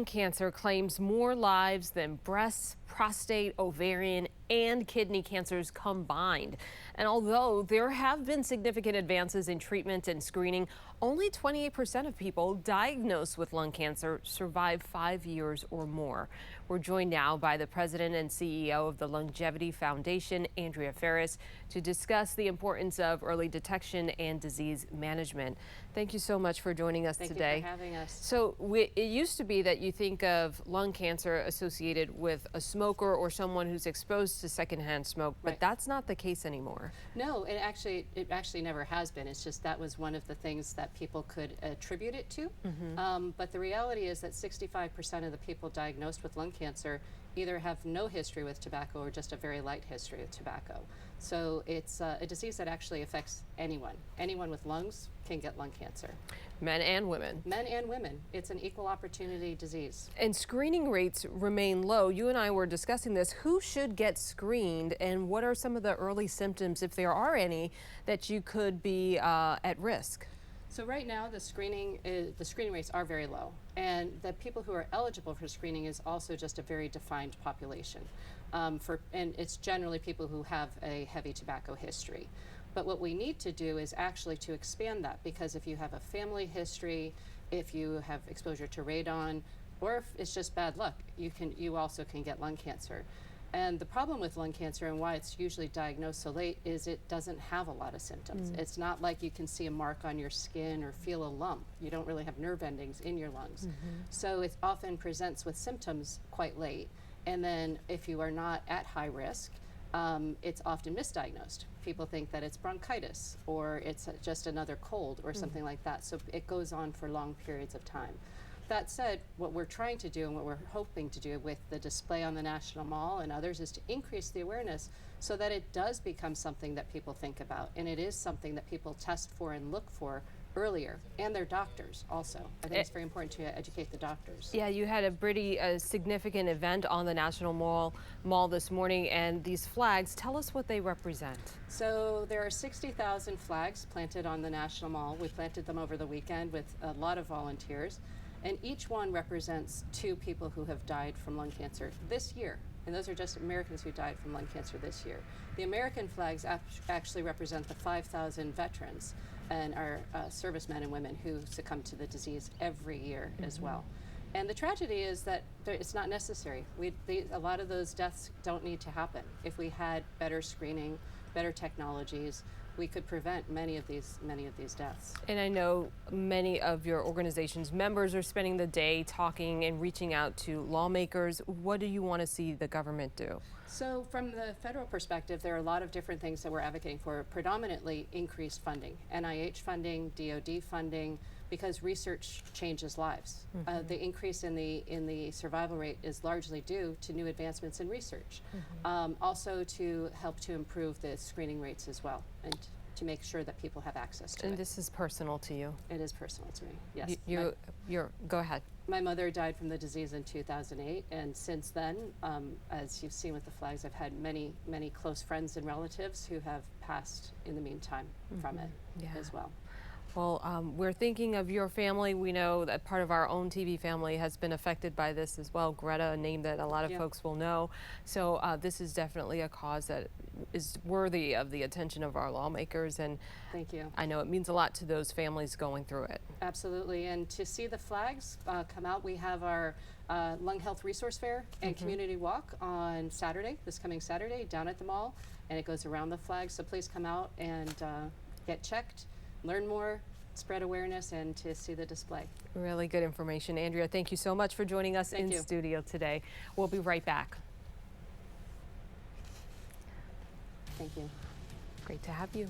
Cancer claims more lives than breast, prostate, ovarian, and kidney cancers combined. And although there have been significant advances in treatment and screening, only 28% of people diagnosed with lung cancer survive 5 years or more. We're joined now by the president and CEO of the LUNGevity Foundation, Andrea Ferris, to discuss the importance of early detection and disease management. Thank you so much for joining us today. Thank you for having us. So it used to be that you think of lung cancer associated with a smoker or someone who's exposed to secondhand smoke, but Right. that's not the case anymore. No, it actually never has been. It's just that was one of the things that people could attribute it to. But the reality is that 65% of the people diagnosed with lung cancer either have no history with tobacco or just a very light history with tobacco. So it's a disease that actually affects anyone. Anyone with lungs can get lung cancer. Men and women. Men and women. It's an equal opportunity disease. And screening rates remain low. You and I were discussing this. Who should get screened, and what are some of the early symptoms, if there are any, that you could be at risk? So right now, the screening rates are very low, and the people who are eligible for screening is also just a very defined population. And it's generally people who have a heavy tobacco history. But what we need to do is actually to expand that, because if you have a family history, if you have exposure to radon, or if it's just bad luck, you also can get lung cancer. And the problem with lung cancer and why it's usually diagnosed so late is it doesn't have a lot of symptoms. It's not like you can see a mark on your skin or feel a lump. You don't really have nerve endings in your lungs. So it often presents with symptoms quite late. And then if you are not at high risk, it's often misdiagnosed. People think that it's bronchitis or it's just another cold or something like that. So it goes on for long periods of time. That said, what we're trying to do and what we're hoping to do with the display on the National Mall and others is to increase the awareness so that it does become something that people think about, and it is something that people test for and look for earlier, and their doctors also. I think it's very important to educate the doctors. Yeah, you had a pretty significant event on the National Mall this morning, and these flags, tell us what they represent. So there are 60,000 flags planted on the National Mall. We planted them over the weekend with a lot of volunteers. And each one represents 2 people who have died from lung cancer this year. And those are just Americans who died from lung cancer this year. The American flags actually represent the 5,000 veterans and our servicemen and women who succumb to the disease every year as well. And the tragedy is that it's not necessary. A lot of those deaths don't need to happen. If we had better screening, better technologies, we could prevent many of these deaths. And I know many of your organization's members are spending the day talking and reaching out to lawmakers. What do you want to see the government do? So from the federal perspective, there are a lot of different things that we're advocating for, predominantly increased funding, NIH funding, DoD funding, because research changes lives. The increase in the survival rate is largely due to new advancements in research. Also to help to improve the screening rates as well, and to make sure that people have access to it. And this is personal to you. It is personal to me, yes. Go ahead. My mother died from the disease in 2008, and since then, as you've seen with the flags, I've had many, many close friends and relatives who have passed in the meantime from it as well. Well, we're thinking of your family. We know that part of our own TV family has been affected by this as well. Greta, a name that a lot of folks will know. So this is definitely a cause that is worthy of the attention of our lawmakers. And thank you. I know it means a lot to those families going through it. Absolutely. And to see the flags come out, we have our Lung Health Resource Fair and Community Walk on Saturday, this coming Saturday, down at the mall. And it goes around the flags. So please come out and get checked, learn more, spread awareness, and to see the display. Really good information. Andrea, thank you so much for joining us in studio today. We'll be right back. Thank you. Great to have you.